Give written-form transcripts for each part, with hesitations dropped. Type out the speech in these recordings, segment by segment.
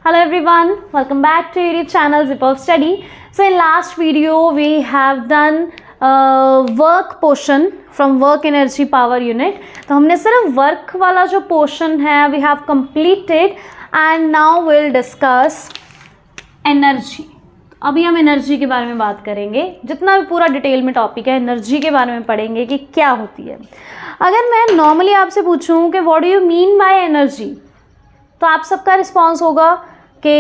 Hello everyone, welcome back to YouTube channel Zip of Study. So in last video we have done work portion from work energy power unit. तो हमने सिर्फ work वाला जो portion है we have completed and now we'll discuss energy. अभी हम energy के बारे में बात करेंगे, जितना भी पूरा डिटेल में टॉपिक है एनर्जी के बारे में पढ़ेंगे कि क्या होती है। अगर मैं नॉर्मली आपसे पूछूं कि what do you mean by energy, तो आप सबका रिस्पॉन्स होगा कि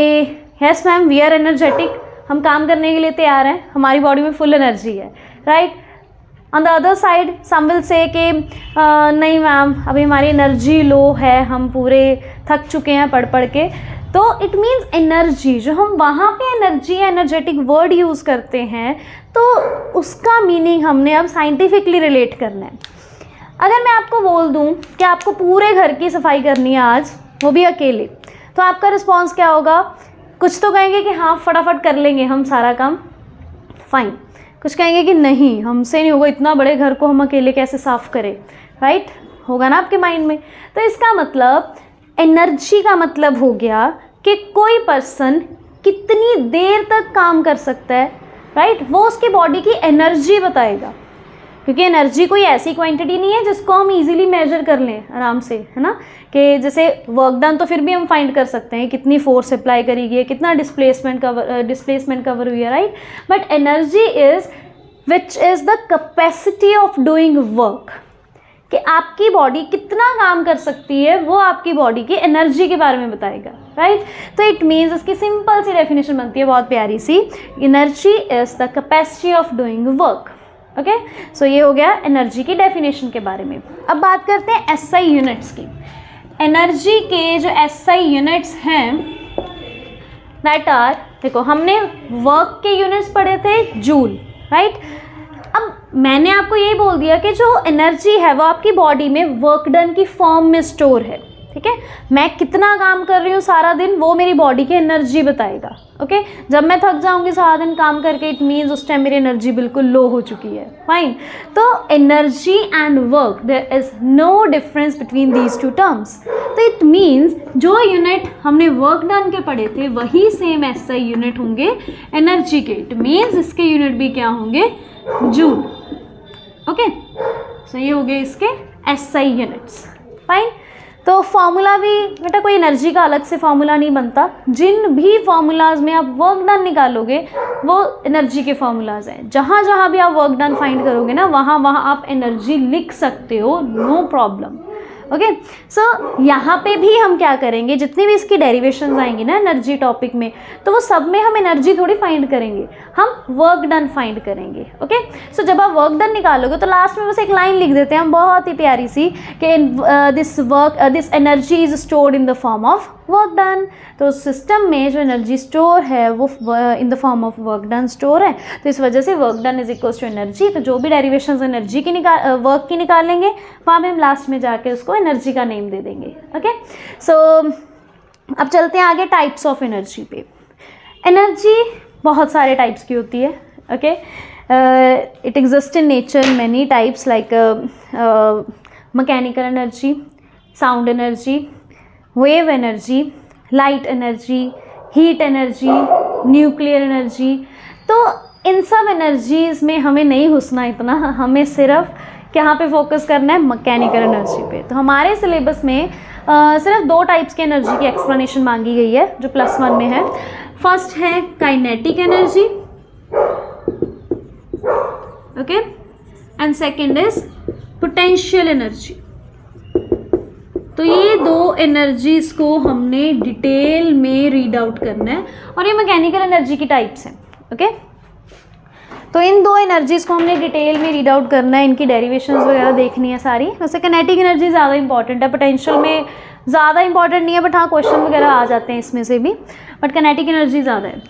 yes ma'am we are energetic, हम काम करने के लिए तैयार हैं, हमारी बॉडी में फुल एनर्जी है, right. On the other side some will say कि नहीं मैम अभी हमारी एनर्जी लो है, हम पूरे थक चुके हैं पढ़ पढ़ के। तो इट मीन्स एनर्जी, जो हम वहाँ पे एनर्जी एनर्जेटिक वर्ड यूज़ करते हैं तो उसका मीनिंग हमने अब साइंटिफिकली रिलेट करना है। अगर मैं आपको बोल दूँ कि आपको पूरे घर की सफाई करनी है आज, वो भी अकेले, तो आपका रिस्पॉन्स क्या होगा? कुछ तो कहेंगे कि हाँ फटाफट कर लेंगे हम सारा काम, फाइन। कुछ कहेंगे कि नहीं हमसे नहीं होगा, इतना बड़े घर को हम अकेले कैसे साफ़ करें, राइट? होगा ना आपके माइंड में। तो इसका मतलब एनर्जी का मतलब हो गया कि कोई पर्सन कितनी देर तक काम कर सकता है, राइट? वो उसकी बॉडी की एनर्जी बताएगा, क्योंकि एनर्जी कोई ऐसी क्वांटिटी नहीं है जिसको हम इजीली मेजर कर लें आराम से, है ना। कि जैसे वर्क डन तो फिर भी हम फाइंड कर सकते हैं कितनी फोर्स अप्लाई करी गई है, कितना डिस्प्लेसमेंट कवर हुई है, right. But energy is which is the capacity of doing work, कि आपकी बॉडी कितना काम कर सकती है वो आपकी बॉडी की एनर्जी के बारे में बताएगा, राइट। तो इट मीन्स इसकी सिंपल सी डेफिनेशन बनती है बहुत प्यारी सी, energy is the capacity of doing work. Okay, so ये हो गया एनर्जी की डेफिनेशन के बारे में। अब बात करते हैं एसआई यूनिट्स की। एनर्जी के जो एसआई यूनिट्स हैं दैट आर, देखो हमने वर्क के यूनिट्स पढ़े थे जूल, राइट। अब मैंने आपको यही बोल दिया कि जो एनर्जी है वो आपकी बॉडी में वर्क डन की फॉर्म में स्टोर है, ठीक है। मैं कितना काम कर रही हूँ सारा दिन वो मेरी बॉडी की एनर्जी बताएगा, ओके। जब मैं थक जाऊँगी सारा दिन काम करके, इट मीन्स उस टाइम मेरी एनर्जी बिल्कुल लो हो चुकी है, फाइन। तो energy and work, there is no difference between these two terms. तो इट मीन्स जो यूनिट हमने वर्क डन के पढ़े थे वही सेम एसआई यूनिट होंगे एनर्जी के। इट मीन्स इसके यूनिट भी क्या होंगे? जूल। ओके, सो ये हो गए इसके एसआई यूनिट्स, फाइन। तो फॉर्मूला भी बेटा कोई एनर्जी का अलग से फॉर्मूला नहीं बनता, जिन भी फॉर्मूलाज में आप वर्क डन निकालोगे वो एनर्जी के फॉर्मूलाज हैं। जहाँ जहाँ भी आप वर्क डन फाइंड करोगे ना वहाँ वहाँ आप एनर्जी लिख सकते हो, नो प्रॉब्लम। ओके, सो यहाँ पे भी हम क्या करेंगे, जितनी भी इसकी डेरिवेशंस आएंगी ना एनर्जी टॉपिक में, तो वो सब में हम एनर्जी थोड़ी फाइंड करेंगे, हम वर्क डन फाइंड करेंगे। ओके, सो जब आप वर्क डन निकालोगे तो लास्ट में बस एक लाइन लिख देते हैं हम बहुत ही प्यारी सी कि this energy is stored in the form of work done. तो सिस्टम में जो एनर्जी स्टोर है वो in the form of work done store है, तो इस वजह से work done is equals to energy. तो जो भी डेरिवेशंस एनर्जी की वर्क की निकालेंगे वहाँ में हम लास्ट में जाके उसको एनर्जी का नेम दे देंगे। ओके, सो अब चलते हैं आगे टाइप्स ऑफ एनर्जी पे। एनर्जी बहुत सारे टाइप्स की होती है, okay. It exist in nature many types like mechanical energy, sound energy, wave energy, light energy, heat energy, nuclear energy. तो इन सब एनर्जीज़ में हमें नहीं घुसना इतना, हमें सिर्फ यहाँ पे फोकस करना है मैकेनिकल एनर्जी पे। तो हमारे सिलेबस में सिर्फ दो टाइप्स की एनर्जी की एक्सप्लेनेशन मांगी गई है जो +1 में है। फर्स्ट है kinetic energy, okay, and second is potential energy. तो ये दो एनर्जीज़ को हमने डिटेल में रीड आउट करना है और ये मैकेनिकल एनर्जी की टाइप्स हैं, ओके। तो इन दो एनर्जीज़ को हमने डिटेल में रीड आउट करना है, इनकी डेरिवेशंस वगैरह देखनी है सारी। वैसे काइनेटिक एनर्जी ज़्यादा इंपॉर्टेंट है, पोटेंशियल में ज़्यादा इंपॉर्टेंट नहीं है, बट हाँ क्वेश्चन वगैरह आ जाते हैं इसमें से भी, बट काइनेटिक एनर्जी ज़्यादा है।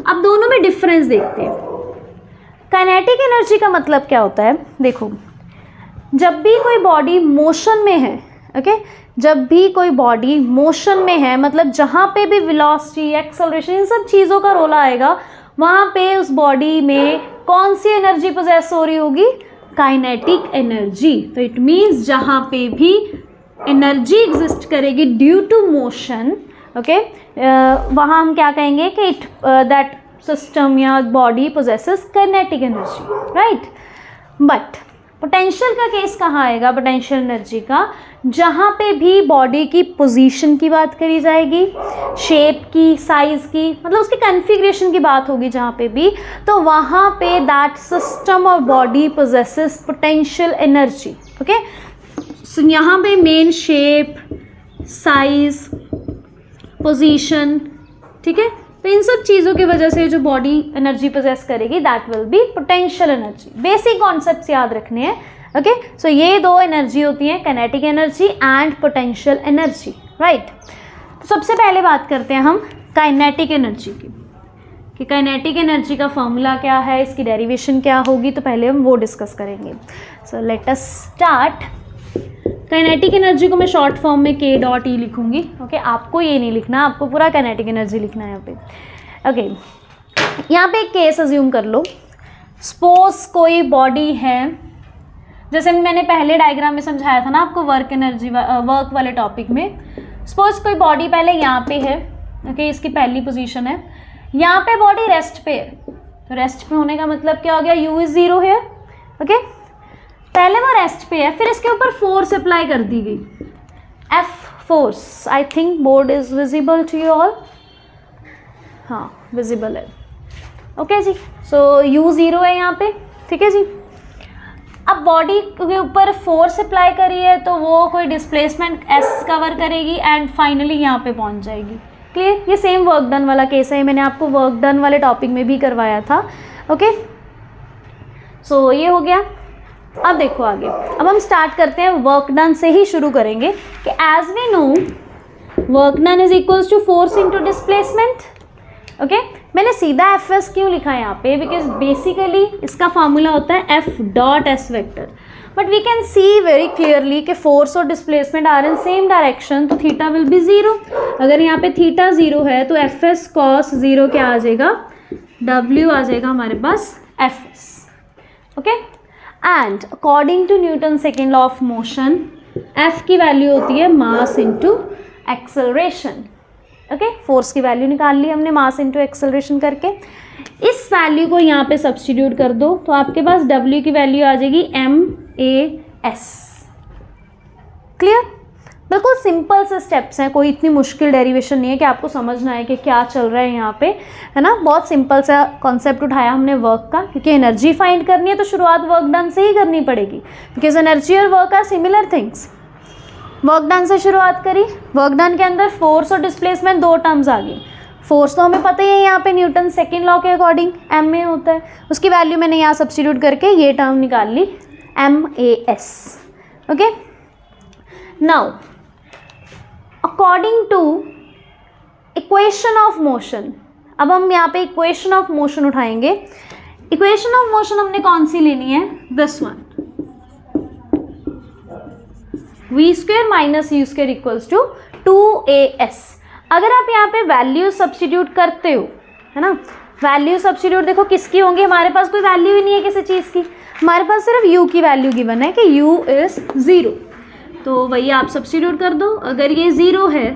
अब दोनों में डिफरेंस देखते हैं। काइनेटिक एनर्जी का मतलब क्या होता है? देखो, जब भी कोई बॉडी मोशन में है, ओके, जब भी कोई बॉडी मोशन में है मतलब जहाँ पे भी वेलोसिटी, एक्सेलरेशन, इन सब चीज़ों का रोल आएगा, वहाँ पे उस बॉडी में कौन सी एनर्जी पोजेस हो रही होगी? Kinetic energy. तो इट मीन्स जहाँ पे भी एनर्जी एग्जिस्ट करेगी ड्यू टू मोशन, ओके, वहाँ हम क्या कहेंगे कि इट दैट सिस्टम या body possesses kinetic energy, right. But potential का केस कहाँ आएगा, पोटेंशियल एनर्जी का, जहाँ पे भी बॉडी की पोजीशन की बात करी जाएगी, शेप की, साइज़ की, मतलब उसके कॉन्फ़िगरेशन की बात होगी जहाँ पे भी, तो वहाँ पे दैट सिस्टम और body possesses potential energy. Okay, so यहाँ पे मेन शेप, साइज़, पोजीशन, ठीक है, तो इन सब चीज़ों की वजह से जो बॉडी एनर्जी पोजेस करेगी that will B potential energy. Basic concepts याद रखने हैं। ओके, सो ये दो एनर्जी होती हैं, kinetic energy and potential energy, right. तो सबसे पहले बात करते हैं हम काइनेटिक एनर्जी की, कि काइनेटिक एनर्जी का फॉर्मूला क्या है, इसकी डेरिवेशन क्या होगी, तो पहले हम वो डिस्कस करेंगे। So let us start. Kinetic energy को मैं शॉर्ट फॉर्म में K डॉट E लिखूंगी। ओके, आपको ये नहीं लिखना, आपको पूरा काइनेटिक एनर्जी लिखना है यहाँ पे। ओके, यहाँ पे एक केस अज्यूम कर लो, सपोज कोई बॉडी है, जैसे मैंने पहले डायग्राम में समझाया था ना आपको वर्क एनर्जी वर्क वाले टॉपिक में। सपोज कोई बॉडी पहले यहाँ पे है, ओके, इसकी पहली पोजीशन है, यहाँ पे बॉडी रेस्ट पे है, तो रेस्ट पे होने का मतलब क्या हो गया, U इज 0 है। ओके, पहले वो रेस्ट पे है, फिर इसके ऊपर फोर्स अप्लाई कर दी गई, F force. I think board is visible to you all, हाँ विजिबल है। ओके जी, सो U 0 है यहाँ पे, ठीक है जी। अब बॉडी के ऊपर फोर्स अप्लाई करी है तो वो कोई डिस्प्लेसमेंट S कवर करेगी एंड फाइनली यहाँ पे पहुँच जाएगी। क्लियर, ये सेम वर्क डन वाला केस है, मैंने आपको वर्क डन वाले टॉपिक में भी करवाया था। ओके, सो ये हो गया। अब देखो आगे, अब हम स्टार्ट करते हैं, वर्क डन से ही शुरू करेंगे कि as we know work done is equals to force into displacement. Okay, मैंने सीधा Fs क्यों लिखा है यहाँ पे, बिकॉज बेसिकली इसका फार्मूला होता है F dot S vector, but we can see very clearly कि फोर्स और displacement are in same direction, तो थीटा विल बी 0। अगर यहाँ पे थीटा 0 है तो Fs cos 0 क्या आ जाएगा, W आ जाएगा हमारे पास Fs। Okay, and according to Newton second law of motion, F की वैल्यू होती है mass into acceleration. Okay, force की वैल्यू निकाल ली हमने मास इंटू एक्सेलरेशन करके। इस वैल्यू को यहाँ पे सब्स्टिट्यूट कर दो तो आपके पास W की वैल्यू आ जाएगी MAS। क्लियर, बिल्कुल सिंपल से स्टेप्स हैं, कोई इतनी मुश्किल डेरिवेशन नहीं है कि आपको समझना है कि क्या चल रहा है यहाँ पे, है ना। बहुत सिंपल सा कॉन्सेप्ट उठाया हमने वर्क का, क्योंकि एनर्जी फाइंड करनी है तो शुरुआत वर्क डन से ही करनी पड़ेगी, बिकॉज एनर्जी और work are similar things. Work done से शुरुआत करी, वर्क डन के अंदर फोर्स और डिस्प्लेसमेंट दो टर्म्स आ गई। फोर्स तो हमें पता ही है यहाँ पे न्यूटन सेकेंड लॉ के अकॉर्डिंग M में होता है, उसकी वैल्यू मैंने यहाँ सब्स्टिट्यूट करके ये टर्म निकाल ली MAS। Okay, now according to equation of motion, अब हम यहाँ पे इक्वेशन ऑफ मोशन उठाएंगे। इक्वेशन ऑफ मोशन हमने कौन सी लेनी है, this one, v square minus u square equals to 2as। अगर आप यहाँ पे वैल्यू सब्स्टिट्यूट करते हो, है ना, वैल्यू सब्स्टिट्यूट देखो किसकी होंगी, हमारे पास कोई वैल्यू ही नहीं है किसी चीज़ की, हमारे पास सिर्फ u की वैल्यू गिवन है कि u इज 0, तो वही आप सब्स्टिट्यूट कर दो। अगर ये 0 है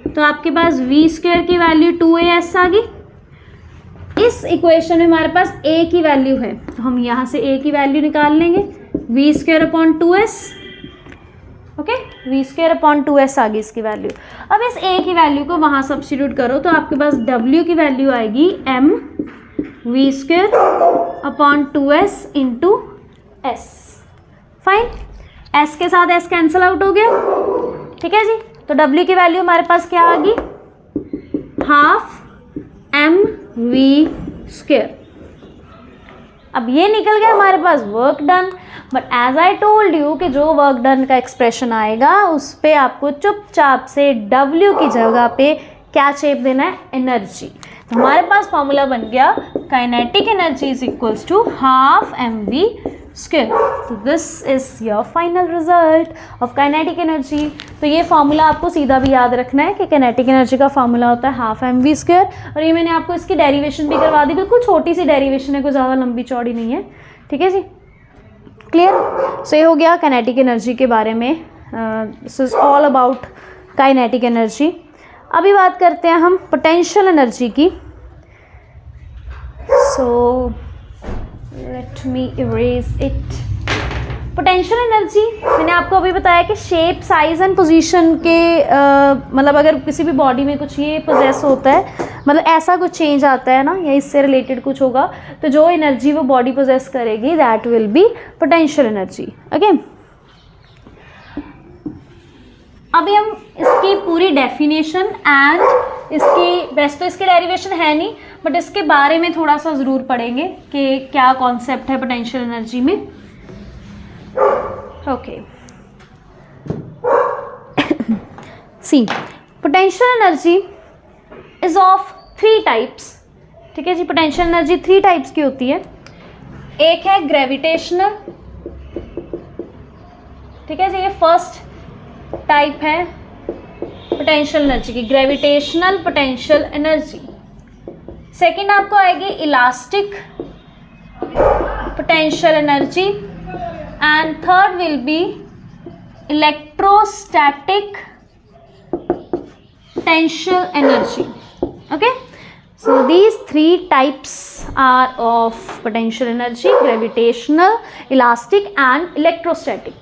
तो आपके पास v स्क्वेयर की वैल्यू 2as आ गई। इस इक्वेशन में हमारे पास a की वैल्यू है तो हम यहाँ से a की वैल्यू निकाल लेंगे, v square upon 2s। Okay, v square upon 2s आ गई इसकी वैल्यू। अब इस a की वैल्यू को वहाँ सब्स्टिट्यूट करो तो आपके पास w की वैल्यू आएगी m v square upon 2s into s। Fine, s के साथ s कैंसिल आउट हो गया, ठीक है जी। तो w की वैल्यू हमारे पास क्या आ गई, हाफ mv स्क्वेयर। अब ये निकल गया हमारे पास work done, but as I told you कि जो वर्क डन का एक्सप्रेशन आएगा उस पर आपको चुपचाप से W की जगह पे क्या शेप देना है, एनर्जी। तो हमारे पास फॉर्मूला बन गया kinetic energy is equals to half mv square. तो this is your final result of kinetic energy. तो ये फॉर्मूला आपको सीधा भी याद रखना है कि काइनेटिक एनर्जी का फॉर्मूला होता है हाफ mv स्क्वायर, और ये मैंने आपको इसकी डेरिवेशन भी करवा दी, बिल्कुल छोटी सी डेरिवेशन है, कोई ज़्यादा लंबी चौड़ी नहीं है, ठीक है जी। क्लियर, सो ये हो गया काइनेटिक एनर्जी के बारे में। This is all about kinetic energy. अभी बात करते हैं हम पोटेंशियल एनर्जी की। So let me erase it. Potential energy मैंने आपको अभी बताया कि शेप, साइज एंड पोजीशन के मतलब अगर किसी भी बॉडी में कुछ ये पोजेस होता है, मतलब ऐसा कुछ चेंज आता है ना, या इससे रिलेटेड कुछ होगा, तो जो एनर्जी वो बॉडी पोजेस करेगी that will B potential energy. Okay, अभी हम इसकी पूरी डेफिनेशन एंड इसकी, वैसे तो इसके डेरिवेशन है नहीं, बट इसके बारे में थोड़ा सा ज़रूर पढ़ेंगे कि क्या कॉन्सेप्ट है पोटेंशियल एनर्जी में। Okay, see potential energy is of 3 types. ठीक है जी, पोटेंशियल एनर्जी 3 टाइप्स की होती है। एक है ग्रेविटेशनल, ठीक है जी, ये फर्स्ट टाइप है पोटेंशियल एनर्जी की, ग्रेविटेशनल पोटेंशियल एनर्जी। सेकंड आपको आएगी elastic potential energy and third will be electrostatic potential energy. Okay, so these 3 types are of potential energy: gravitational, elastic and electrostatic।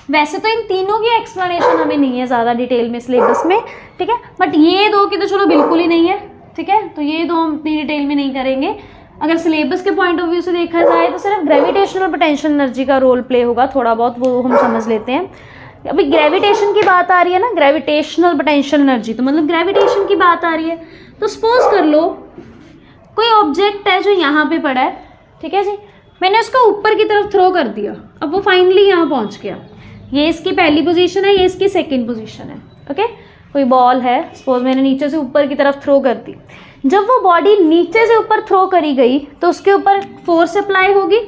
वैसे तो इन तीनों की एक्सप्लेनेशन हमें नहीं है ज़्यादा डिटेल में सिलेबस में, ठीक है, बट ये 2 की तो चलो बिल्कुल ही नहीं है। ठीक है, तो ये 2 हम इतनी डिटेल में नहीं करेंगे। अगर सिलेबस के पॉइंट ऑफ व्यू से देखा जाए तो सिर्फ ग्रेविटेशनल पोटेंशियल एनर्जी का रोल प्ले होगा थोड़ा बहुत, वो हम समझ लेते हैं। अभी ग्रेविटेशन की बात आ रही है ना, ग्रेविटेशनल पोटेंशियल एनर्जी, तो मतलब ग्रेविटेशन की बात आ रही है, तो सपोज कर लो कोई ऑब्जेक्ट है जो यहाँ पे पड़ा है, ठीक है जी, मैंने उसको ऊपर की तरफ थ्रो कर दिया, अब वो फाइनली यहाँ पहुँच गया। ये इसकी पहली पोजीशन है, ये इसकी सेकंड पोजीशन है। ओके, कोई बॉल है, सपोज मैंने नीचे से ऊपर की तरफ थ्रो कर दी। जब वो बॉडी नीचे से ऊपर थ्रो करी गई तो उसके ऊपर फोर्स अप्लाई होगी।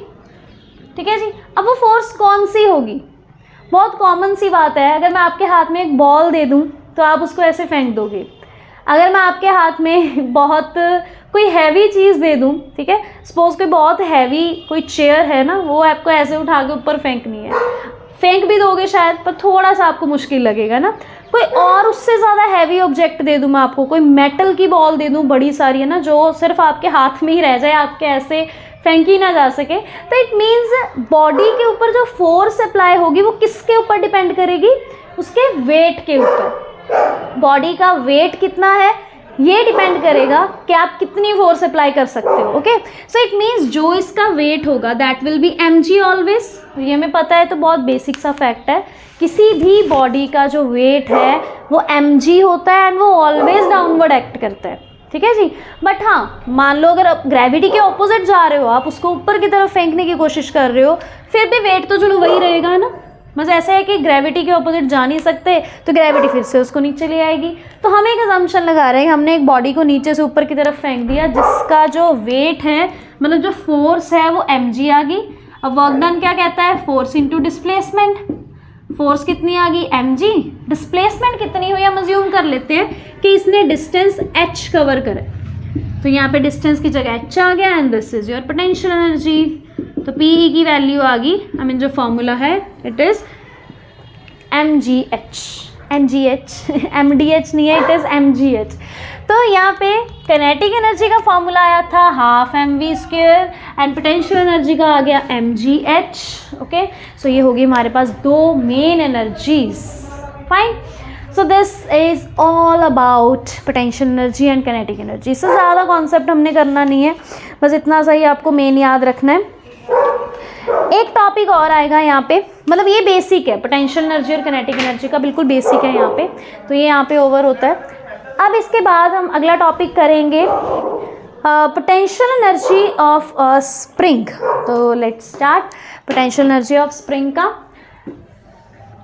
ठीक है जी, अब वो फोर्स कौन सी होगी? बहुत कॉमन सी बात है, अगर मैं आपके हाथ में एक बॉल दे दूं तो आप उसको ऐसे फेंक दोगे। अगर मैं आपके हाथ में बहुत कोई हैवी चीज़ दे दूं, ठीक है, सपोज कोई बहुत हैवी कोई चेयर है ना, वो आपको ऐसे उठा के ऊपर फेंकनी है, फेंक भी दोगे शायद, पर थोड़ा सा आपको मुश्किल लगेगा ना। कोई और उससे ज़्यादा हैवी ऑब्जेक्ट दे दूं मैं आपको, कोई मेटल की बॉल दे दूं बड़ी सारी है ना, जो सिर्फ आपके हाथ में ही रह जाए, आपके ऐसे फेंकी ना जा सके, तो इट मीन्स बॉडी के ऊपर जो फोर्स अप्लाई होगी वो किसके ऊपर डिपेंड करेगी? उसके वेट के ऊपर। बॉडी का वेट कितना है ये डिपेंड करेगा कि आप कितनी फोर्स अप्लाई कर सकते हो। ओके, सो इट मीन्स जो इसका वेट होगा that will B mg always. ये हमें पता है, तो बहुत बेसिक सा फैक्ट है, किसी भी बॉडी का जो वेट है वो mg होता है एंड वो ऑलवेज डाउनवर्ड एक्ट करता है। ठीक है जी, बट हाँ, मान लो अगर आप ग्रेविटी के ऑपोजिट जा रहे हो, आप उसको ऊपर की तरफ फेंकने की कोशिश कर रहे हो, फिर भी वेट तो चलो वही रहेगा ना। बस ऐसा है कि ग्रेविटी के ऑपोजिट जा नहीं सकते, तो ग्रेविटी फिर से उसको नीचे ले आएगी। तो हम एक अजम्पशन लगा रहे हैं, हमने एक बॉडी को नीचे से ऊपर की तरफ फेंक दिया जिसका जो वेट है, मतलब जो फोर्स है वो mg आ गई। अब वर्क डन क्या कहता है? Force into displacement. फोर्स कितनी आ गई? mg। डिस्प्लेसमेंट कितनी हुई? हम अज्यूम कर लेते हैं कि इसने डिस्टेंस h कवर करे, तो यहाँ पे डिस्टेंस की जगह h आ गया and this is your potential energy. तो P की वैल्यू आ गई, आई मीन जो फॉर्मूला है इट इज mgh, mdh नहीं है, इट इज mgh। तो यहाँ पे काइनेटिक एनर्जी का फॉर्मूला आया था half mv² and potential energy का आ गया mgh। ओके, सो ये होगी हमारे पास 2 main energies. Fine, so this is all about potential energy and kinetic energy. इससे ज़्यादा कॉन्सेप्ट हमने करना नहीं है, बस इतना सा ही आपको मेन याद रखना है। एक टॉपिक और आएगा यहाँ पे, मतलब ये बेसिक है, पोटेंशियल एनर्जी और काइनेटिक एनर्जी का बिल्कुल बेसिक है यहाँ पे, तो ये यहाँ पे ओवर होता है। अब इसके बाद हम अगला टॉपिक करेंगे पोटेंशियल एनर्जी ऑफ स्प्रिंग। तो let's start potential energy of spring का।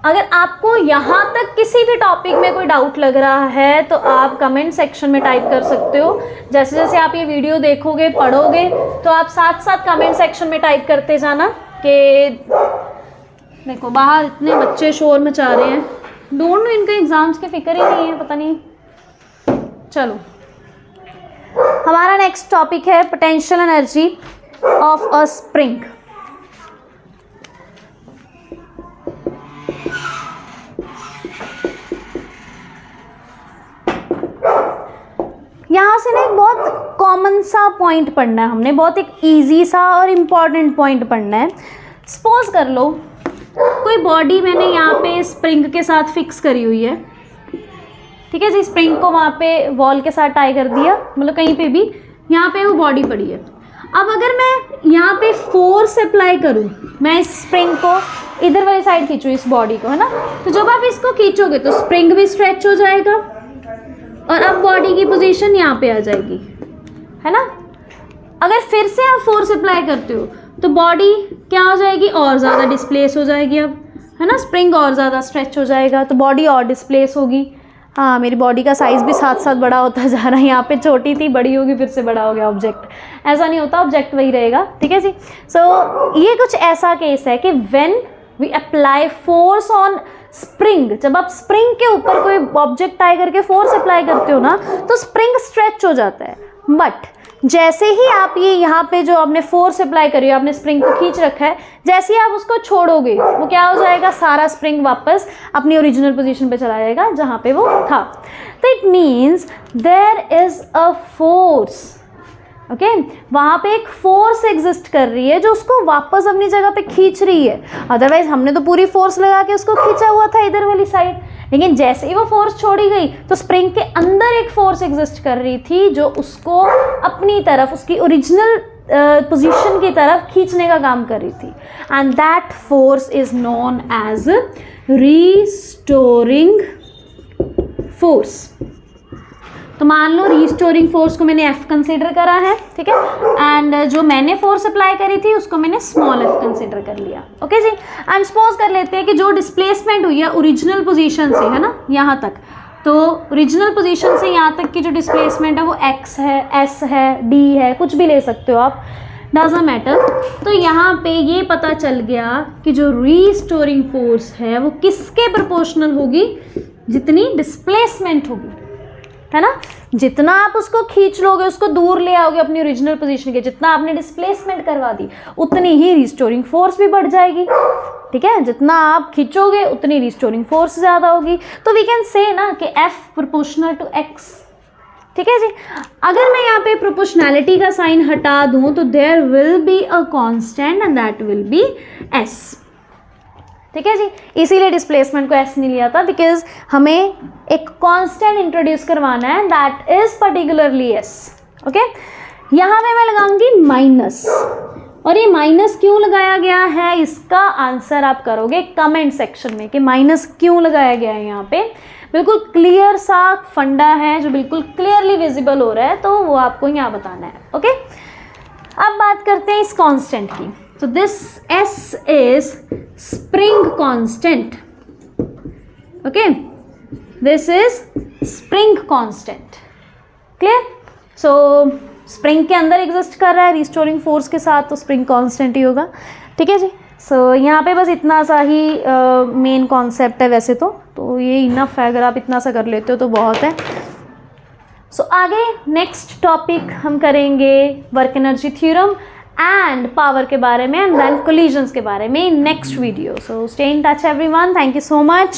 अगर आपको यहाँ तक किसी भी टॉपिक में कोई डाउट लग रहा है तो आप कमेंट सेक्शन में टाइप कर सकते हो। जैसे जैसे आप ये वीडियो देखोगे, पढ़ोगे, तो आप साथ साथ कमेंट सेक्शन में टाइप करते जाना कि देखो बाहर इतने बच्चे शोर मचा रहे हैं, डोंट नो इनका एग्जाम्स की फिक्र ही नहीं है, पता नहीं। चलो, हमारा नेक्स्ट टॉपिक है potential energy of a spring. यहाँ से ना एक बहुत कॉमन सा पॉइंट पढ़ना है हमने, बहुत एक ईजी सा और इम्पॉर्टेंट पॉइंट पढ़ना है। सपोज कर लो कोई बॉडी मैंने यहाँ पे स्प्रिंग के साथ फिक्स करी हुई है, ठीक है जी, स्प्रिंग को वहाँ पे वॉल के साथ टाई कर दिया, मतलब कहीं पे भी, यहाँ पे वो बॉडी पड़ी है। अब अगर मैं यहाँ पे फोर्स अप्लाई करूँ, मैं इस स्प्रिंग को इधर वाली साइड खींचूँ, इस बॉडी को, है ना, तो जब आप इसको खींचोगे तो स्प्रिंग भी स्ट्रेच हो जाएगा और अब बॉडी की पोजीशन यहाँ पे आ जाएगी, है ना। अगर फिर से आप फोर्स अप्लाई करते हो तो बॉडी क्या हो जाएगी, और ज़्यादा डिस्प्लेस हो जाएगी अब, है ना, स्प्रिंग और ज़्यादा स्ट्रेच हो जाएगा तो बॉडी और डिस्प्लेस होगी। हाँ, मेरी बॉडी का साइज़ भी साथ साथ बड़ा होता जा रहा है, यहाँ पे छोटी थी, बड़ी होगी, फिर से बड़ा हो गया ऑब्जेक्ट, ऐसा नहीं होता, ऑब्जेक्ट वही रहेगा, ठीक है जी। सो ये कुछ ऐसा केस है कि when we apply force on spring, जब आप स्प्रिंग के ऊपर कोई ऑब्जेक्ट टाई करके फोर्स अप्लाई करते हो ना तो स्प्रिंग स्ट्रेच हो जाता है, बट जैसे ही आप ये यहाँ पे जो आपने फोर्स अप्लाई करी है, आपने स्प्रिंग को खींच रखा है, जैसे ही आप उसको छोड़ोगे वो क्या हो जाएगा, सारा स्प्रिंग वापस अपनी ओरिजिनल पोजीशन पे चला जाएगा जहाँ पे वो था। तो it means there is a force, okay, वहाँ पे एक फोर्स एग्जिस्ट कर रही है जो उसको वापस अपनी जगह पे खींच रही है। अदरवाइज हमने तो पूरी फोर्स लगा के उसको खींचा हुआ था इधर वाली साइड, लेकिन जैसे ही वो फोर्स छोड़ी गई तो स्प्रिंग के अंदर एक फोर्स एग्जिस्ट कर रही थी जो उसको अपनी तरफ, उसकी ओरिजिनल पोजीशन की तरफ खींचने का काम कर रही थी, and that force is known as restoring force. तो मान लो रीस्टोरिंग फोर्स को मैंने F कंसिडर करा है, ठीक है, एंड जो मैंने फोर्स अप्लाई करी थी उसको मैंने स्मॉल f कंसिडर कर लिया, ओके जी। एंड सपोज कर लेते हैं कि जो डिस्प्लेसमेंट हुई है ओरिजिनल पोजीशन से, है ना, यहाँ तक, तो ओरिजिनल पोजीशन से यहाँ तक की जो डिस्प्लेसमेंट है वो x है, s है, d है, कुछ भी ले सकते हो आप, डजंट मैटर। तो यहाँ पे ये पता चल गया कि जो रीस्टोरिंग फोर्स है वो किसके प्रोपोर्शनल होगी, जितनी डिस्प्लेसमेंट होगी, है ना। जितना आप उसको खींच लोगे, उसको दूर ले आओगे अपनी ओरिजिनल पोजीशन के, जितना आपने डिस्प्लेसमेंट करवा दी उतनी ही रिस्टोरिंग फोर्स भी बढ़ जाएगी, ठीक है। जितना आप खींचोगे उतनी रिस्टोरिंग फोर्स ज़्यादा होगी। तो वी कैन से ना कि F प्रोपोर्शनल टू X, ठीक है जी। अगर मैं यहाँ पे प्रोपोर्शनैलिटी का साइन हटा दूँ तो there will be a constant and that will be S, ठीक है जी। इसीलिए डिस्प्लेसमेंट को S नहीं लिया था, बिकॉज हमें एक कांस्टेंट इंट्रोड्यूस करवाना है that is particularly S, okay. यहाँ पे मैं लगाऊंगी माइनस, और ये माइनस क्यों लगाया गया है इसका आंसर आप करोगे कमेंट सेक्शन में कि माइनस क्यों लगाया गया है। यहाँ पे बिल्कुल क्लियर सा फंडा है जो बिल्कुल क्लियरली विजिबल हो रहा है, तो वो आपको यहाँ बताना है, ओके। अब बात करते हैं इस कांस्टेंट की। So this S is spring constant, okay, this is spring constant, clear। So spring के अंदर एग्जिस्ट कर रहा है रिस्टोरिंग फोर्स के साथ, तो spring constant ही होगा, ठीक है जी। So यहाँ पे बस इतना सा ही मेन कॉन्सेप्ट है वैसे तो ये इनफ है, अगर आप इतना सा कर लेते हो तो बहुत है। So आगे नेक्स्ट टॉपिक हम करेंगे work energy theorem and power के बारे में, एंड देन कोलिजन्स के बारे में next video. So stay in touch everyone, thank you so much.